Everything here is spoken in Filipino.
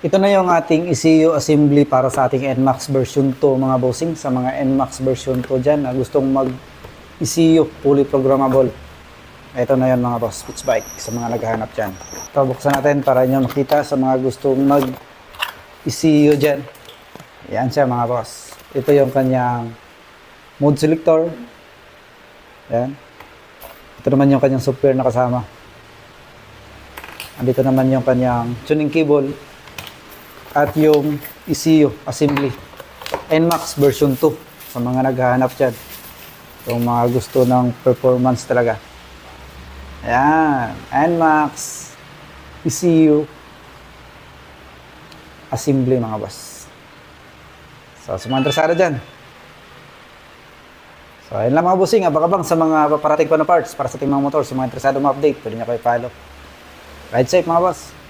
Ito na yung ating ECU assembly para sa ating NMAX version 2 mga bossing. Sa mga NMAX version 2 dyan na gustong mag-ECU, fully programmable. Ito na yun mga boss, pitch bike sa mga naghahanap dyan. Ito, buksan natin para nyo makita sa mga gustong mag-ECU dyan. Yan siya mga boss. Ito yung kanyang mode selector. Yan. Ito naman yung kanyang software na kasama. Andito naman yung kanyang tuning cable. At yung ECU assembly NMAX version 2 sa mga naghahanap dyan, yung mga gusto ng performance talaga. Ayan, NMAX ECU assembly mga boss. So sa mga interesado dyan, so ayun lang mga bossing, abang-abang sa mga paparating pa na parts para sa ating mga motor. Sa mga interesado ma-update, pwede nyo kayo follow. Ride safe mga boss.